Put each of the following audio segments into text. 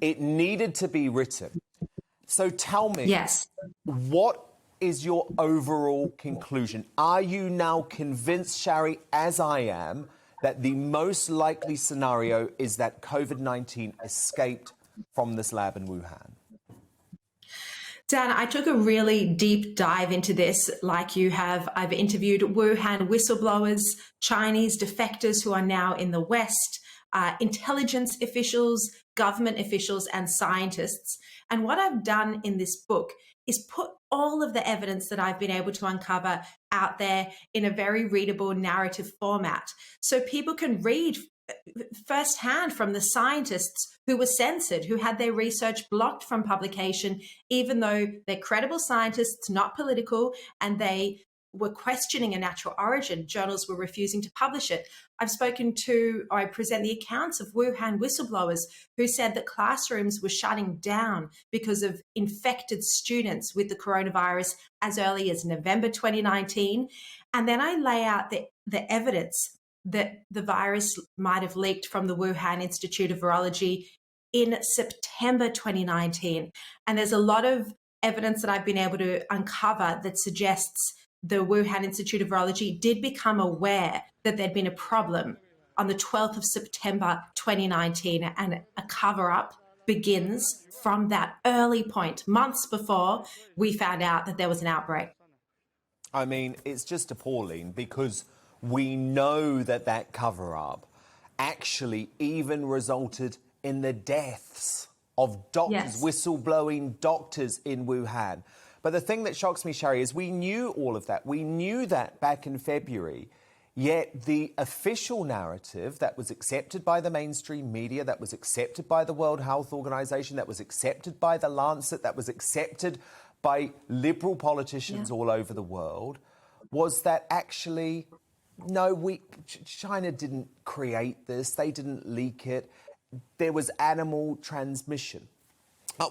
It needed to be written. So tell me, Yes. what is your overall conclusion? Are you now convinced, Sharri, as I am, that the most likely scenario is that COVID-19 escaped from this lab in Wuhan? Dan, I took a really deep dive into this, like you have. I've interviewed Wuhan whistleblowers, Chinese defectors who are now in the West, intelligence officials, government officials, and scientists. And what I've done in this book is put all of the evidence that I've been able to uncover out there in a very readable narrative format. So people can read firsthand from the scientists who were censored, who had their research blocked from publication, even though they're credible scientists, not political, and they were questioning a natural origin. Journals were refusing to publish it. I've spoken to, or I present the accounts of Wuhan whistleblowers who said that classrooms were shutting down because of infected students with the coronavirus as early as November 2019. And then I lay out the evidence that the virus might have leaked from the Wuhan Institute of Virology in September 2019. And there's a lot of evidence that I've been able to uncover that suggests the Wuhan Institute of Virology did become aware that there'd been a problem on the 12th of September 2019, and a cover-up begins from that early point, months before we found out that there was an outbreak. I mean, it's just appalling because we know that that cover-up actually even resulted in the deaths of doctors, Yes. whistleblowing doctors in Wuhan. But the thing that shocks me, Sharri, is we knew all of that. We knew that back in February, yet the official narrative that was accepted by the mainstream media, that was accepted by the World Health Organization, that was accepted by the Lancet, that was accepted by liberal politicians all over the world, was that actually, no, China didn't create this. They didn't leak it. There was animal transmission.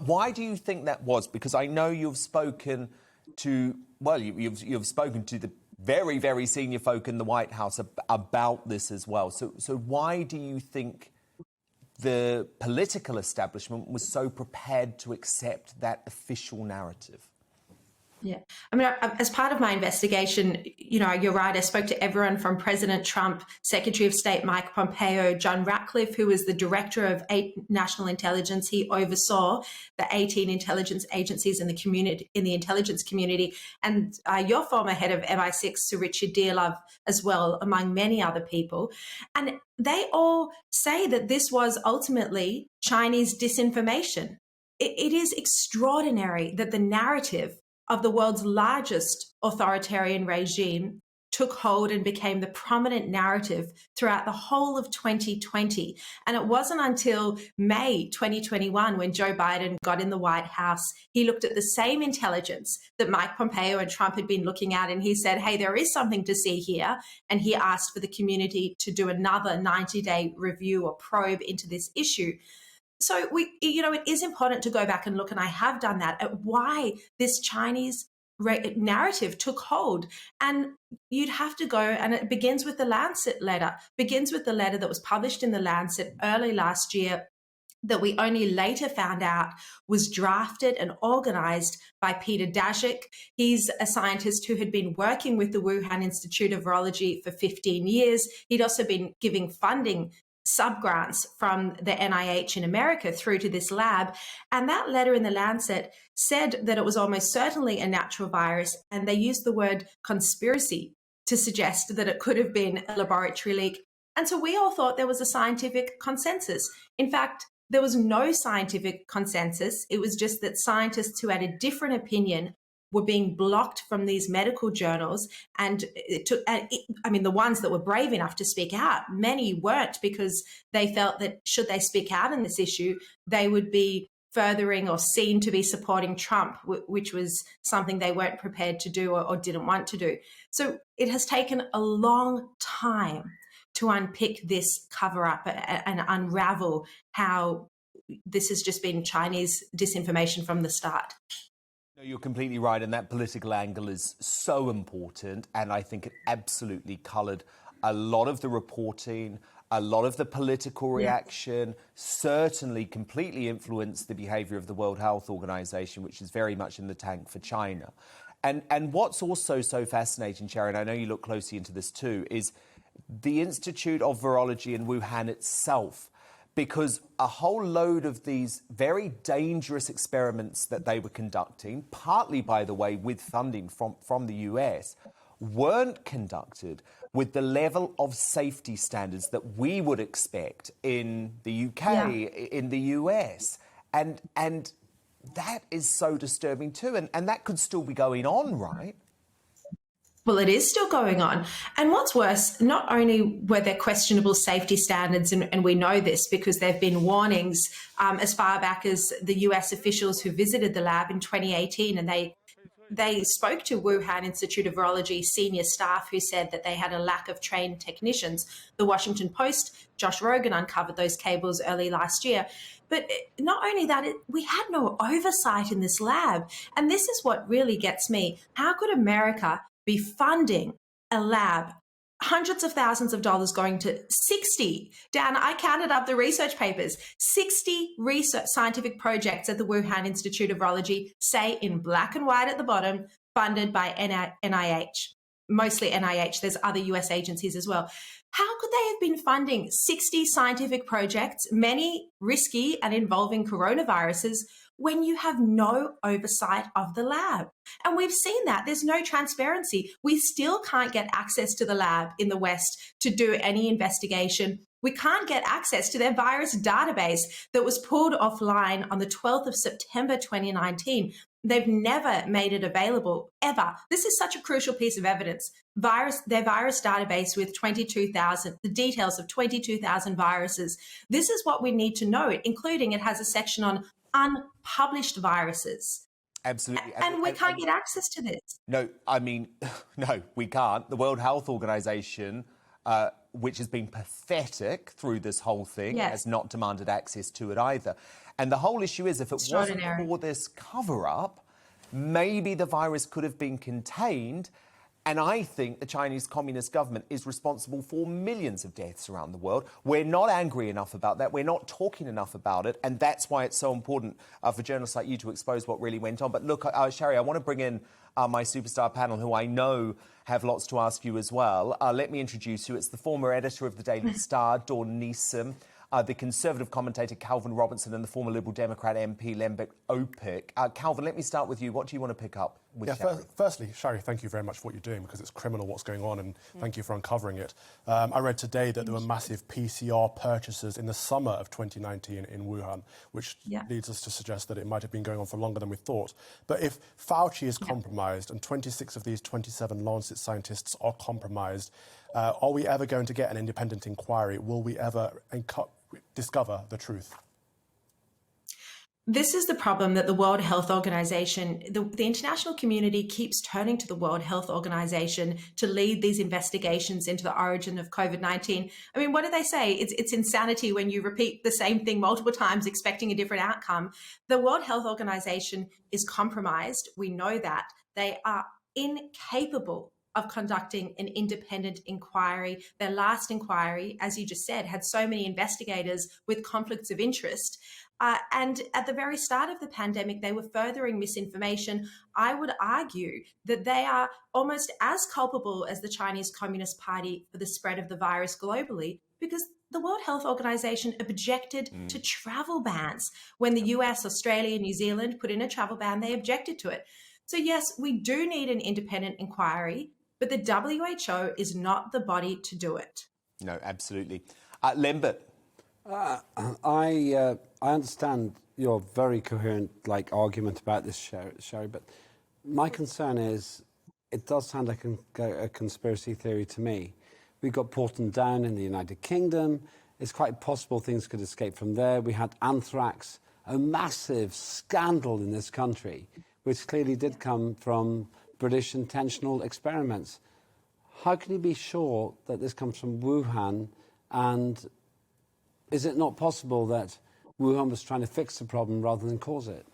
Why do you think that was? Because I know you've spoken to, well, you've spoken to the very, very senior folk in the White House about this as well. So why do you think the political establishment was so prepared to accept that official narrative? Yeah. I mean, as part of my investigation, you're right. I spoke to everyone from President Trump, Secretary of State Mike Pompeo, John Ratcliffe, who was the director of national intelligence. He oversaw the 18 intelligence agencies in the community, in the intelligence community, and your former head of MI6, Sir Richard Dearlove, as well, among many other people. And they all say that this was ultimately Chinese disinformation. It is extraordinary that the narrative of the world's largest authoritarian regime took hold and became the prominent narrative throughout the whole of 2020. And it wasn't until May 2021, when Joe Biden got in the White House, he looked at the same intelligence that Mike Pompeo and Trump had been looking at, and he said, hey, there is something to see here. And he asked for the community to do another 90-day review or probe into this issue. So it is important to go back and look, and I have done that, at why this Chinese narrative took hold. And you'd have to go, and it begins with the Lancet letter, begins with the letter that was published in the Lancet early last year, that we only later found out was drafted and organized by Peter Daszak. He's a scientist who had been working with the Wuhan Institute of Virology for 15 years. He'd also been giving funding subgrants from the NIH in America through to this lab. And that letter in the Lancet said that it was almost certainly a natural virus. And they used the word conspiracy to suggest that it could have been a laboratory leak. And so we all thought there was a scientific consensus. In fact, there was no scientific consensus. It was just that scientists who had a different opinion were being blocked from these medical journals. And the ones that were brave enough to speak out, many weren't, because they felt that should they speak out in this issue, they would be furthering or seen to be supporting Trump, which was something they weren't prepared to do or didn't want to do. So it has taken a long time to unpick this cover-up and unravel how this has just been Chinese disinformation from the start. No, you're completely right, and that political angle is so important, and I think it absolutely coloured a lot of the reporting, A lot of the political reaction certainly completely influenced the behaviour of the World Health Organization, which is very much in the tank for China. And what's also so fascinating, Sharon, I know you look closely into this too, is the Institute of Virology in Wuhan itself, because a whole load of these very dangerous experiments that they were conducting, partly, by the way, with funding from the US, weren't conducted with the level of safety standards that we would expect in the UK, in the US. And that is so disturbing too. And that could still be going on, right? Well, it is still going on. And what's worse, not only were there questionable safety standards, and we know this because there have been warnings as far back as the US officials who visited the lab in 2018, and they spoke to Wuhan Institute of Virology senior staff who said that they had a lack of trained technicians. The Washington Post, Josh Rogan uncovered those cables early last year. But not only that, we had no oversight in this lab. And this is what really gets me. How could America be funding a lab, hundreds of thousands of dollars going to 60, Dan, I counted up the research papers, 60 research scientific projects at the Wuhan Institute of Virology, say in black and white at the bottom, funded by NIH, mostly NIH, there's other US agencies as well. How could they have been funding 60 scientific projects, many risky and involving coronaviruses, when you have no oversight of the lab? And we've seen that. There's no transparency. We still can't get access to the lab in the West to do any investigation. We can't get access to their virus database that was pulled offline on the 12th of September 2019. They've never made it available, ever. This is such a crucial piece of evidence. Their virus database with 22,000, the details of 22,000 viruses. This is what we need to know, including it has a section on unpublished viruses. Absolutely. And we can't get access to this. No, I mean, no, we can't. The World Health Organization, which has been pathetic through this whole thing, has not demanded access to it either. And the whole issue is, if it wasn't for this cover-up, maybe the virus could have been contained. And I think the Chinese Communist government is responsible for millions of deaths around the world. We're not angry enough about that. We're not talking enough about it. And that's why it's so important for journalists like you to expose what really went on. But look, Sharri, I want to bring in my superstar panel, who I know have lots to ask you as well. Let me introduce you. It's the former editor of the Daily Star, Dawn Neeson, the Conservative commentator Calvin Robinson, and the former Liberal Democrat MP Lembek Opik. Calvin, let me start with you. What do you want to pick up with Sharri? Firstly, Sharri, thank you very much for what you're doing, because it's criminal what's going on, and thank you for uncovering it. I read today that there were massive PCR purchases in the summer of 2019 in Wuhan, which leads us to suggest that it might have been going on for longer than we thought. But if Fauci is compromised and 26 of these 27 Lancet scientists are compromised, are we ever going to get an independent inquiry? Will we ever discover the truth? This is the problem that the World Health Organization, the international community keeps turning to the World Health Organization to lead these investigations into the origin of COVID-19. I mean, what do they say? It's insanity when you repeat the same thing multiple times expecting a different outcome. The World Health Organization is compromised. We know that. They are incapable of conducting an independent inquiry. Their last inquiry, as you just said, had so many investigators with conflicts of interest. And at the very start of the pandemic, they were furthering misinformation. I would argue that they are almost as culpable as the Chinese Communist Party for the spread of the virus globally, because the World Health Organization objected to travel bans. When the US, Australia, New Zealand put in a travel ban, they objected to it. So yes, we do need an independent inquiry, but the WHO is not the body to do it. No, absolutely. Lembert. I understand your very coherent argument about this, Sharri, but my concern is it does sound like a conspiracy theory to me. We got Porton Down in the United Kingdom. It's quite possible things could escape from there. We had anthrax, a massive scandal in this country, which clearly did come from British intentional experiments. How can you be sure that this comes from Wuhan? And is it not possible that Wuhan was trying to fix the problem rather than cause it?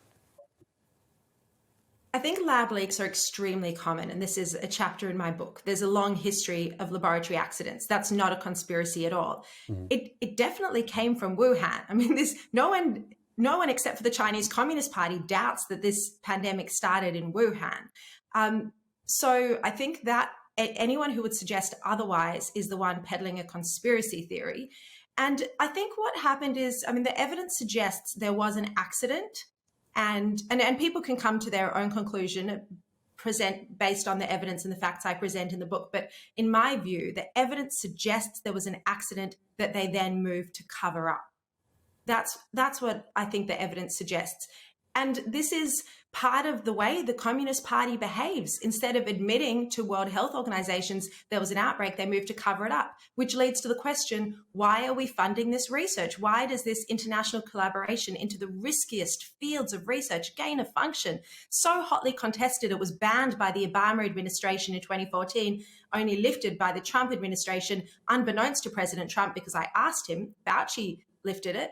I think lab leaks are extremely common, and this is a chapter in my book. There's a long history of laboratory accidents. That's not a conspiracy at all. It definitely came from Wuhan. I mean, no one except for the Chinese Communist Party doubts that this pandemic started in Wuhan. So I think that anyone who would suggest otherwise is the one peddling a conspiracy theory. And I think what happened is, I mean, the evidence suggests there was an accident. And people can come to their own conclusion, present based on the evidence and the facts I present in the book. But in my view, the evidence suggests there was an accident that they then moved to cover up. That's what I think the evidence suggests. And this is part of the way the Communist Party behaves. Instead of admitting to World Health Organizations there was an outbreak, they moved to cover it up, which leads to the question, why are we funding this research? Why does this international collaboration into the riskiest fields of research gain a function? So hotly contested, it was banned by the Obama administration in 2014, only lifted by the Trump administration, unbeknownst to President Trump, because I asked him, Fauci lifted it.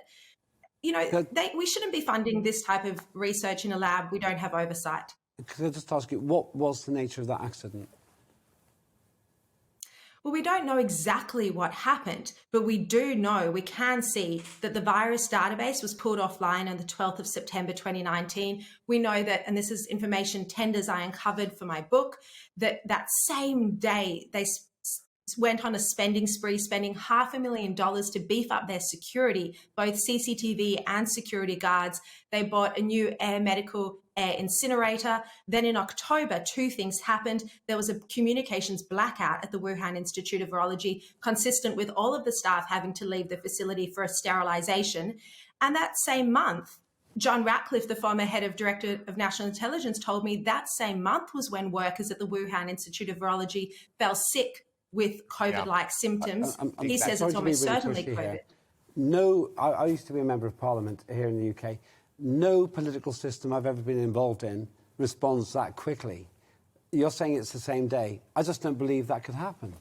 You know, we shouldn't be funding this type of research in a lab. We don't have oversight. Could I just ask you, what was the nature of that accident? Well, we don't know exactly what happened, but we can see that the virus database was pulled offline on the 12th of September 2019. We know that, and this is information tenders I uncovered for my book, that same day they went on a spending spree, spending $500,000 to beef up their security, both CCTV and security guards. They bought a new medical air incinerator. Then in October, two things happened. There was a communications blackout at the Wuhan Institute of Virology, consistent with all of the staff having to leave the facility for a sterilization. And that same month, John Ratcliffe, the former head of Director of National Intelligence, told me that same month was when workers at the Wuhan Institute of Virology fell sick with COVID-like symptoms. He says it's almost certainly COVID. No, I used to be a member of Parliament here in the UK. No political system I've ever been involved in responds that quickly. You're saying it's the same day. I just don't believe that could happen.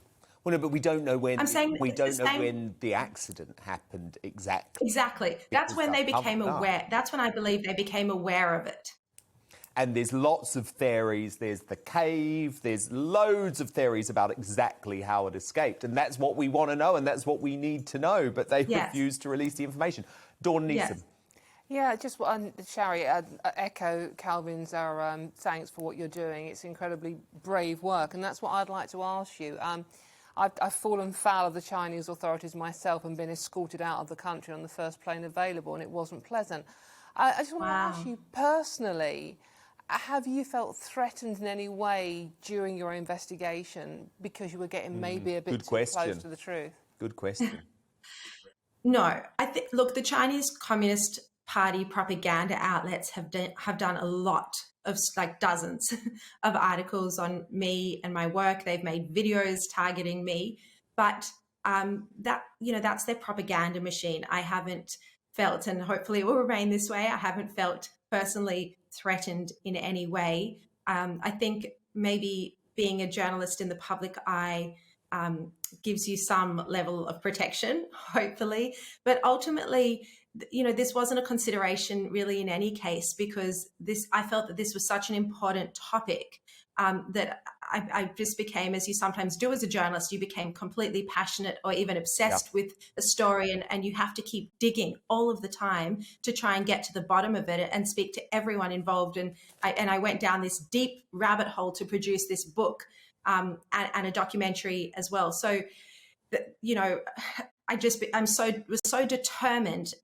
Well, no, but we don't know when. I'm saying we don't know when the accident happened exactly. Exactly. That's when they became aware. That's when I believe they became aware of it. And there's lots of theories. There's the cave. There's loads of theories about exactly how it escaped. And that's what we want to know, and that's what we need to know. But they refuse to release the information. Dawn Neeson. Yes. Yeah, just Sharri, echo Calvin's thanks for what you're doing. It's incredibly brave work, and that's what I'd like to ask you. I've fallen foul of the Chinese authorities myself and been escorted out of the country on the first plane available, and it wasn't pleasant. I just want to ask you personally, have you felt threatened in any way during your investigation because you were getting maybe a bit too close to the truth? Good question. No, look, the Chinese Communist Party propaganda outlets have done a lot of, like, dozens of articles on me and my work. They've made videos targeting me, but that's their propaganda machine. I haven't felt, and hopefully it will remain this way, I haven't felt personally threatened in any way. I think maybe being a journalist in the public eye gives you some level of protection, hopefully. But ultimately, this wasn't a consideration really in any case, because I felt that this was such an important topic that I just became, as you sometimes do as a journalist, you became completely passionate or even obsessed with a story, and you have to keep digging all of the time to try and get to the bottom of it and speak to everyone involved. And I went down this deep rabbit hole to produce this book and a documentary as well. So, I was so determined,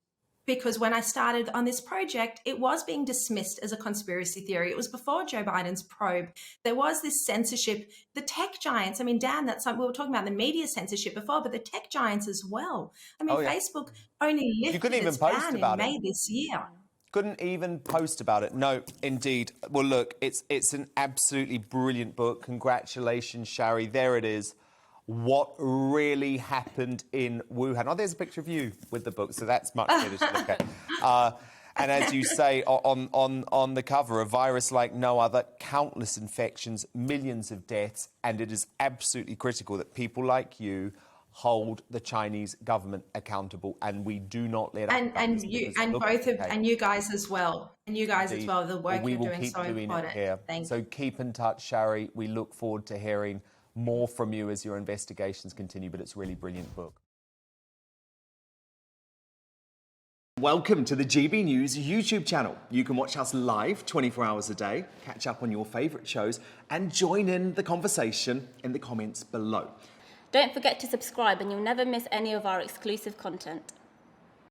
because when I started on this project, it was being dismissed as a conspiracy theory. It was before Joe Biden's probe. There was this censorship. The tech giants, I mean, Dan, we were talking about the media censorship before, but the tech giants as well. I mean, Facebook only lifted its ban in May this year. Couldn't even post about it. No, indeed. Well, look, it's an absolutely brilliant book. Congratulations, Sharri. There it is. What really happened in Wuhan. Oh, there's a picture of you with the book, so that's much better to look at. And as you say on the cover, a virus like no other, countless infections, millions of deaths, and it is absolutely critical that people like you hold the Chinese government accountable, and we do not let up. And you guys as well. And you guys as Indeed. well, the work we you're will doing keep so doing important. it here. Thank So you. keep in touch, Sharri. We look forward to hearing more from you as your investigations continue, but it's a really brilliant book. Welcome to the GB News YouTube channel. You can watch us live 24 hours a day, catch up on your favourite shows, and join in the conversation in the comments below. Don't forget to subscribe and you'll never miss any of our exclusive content.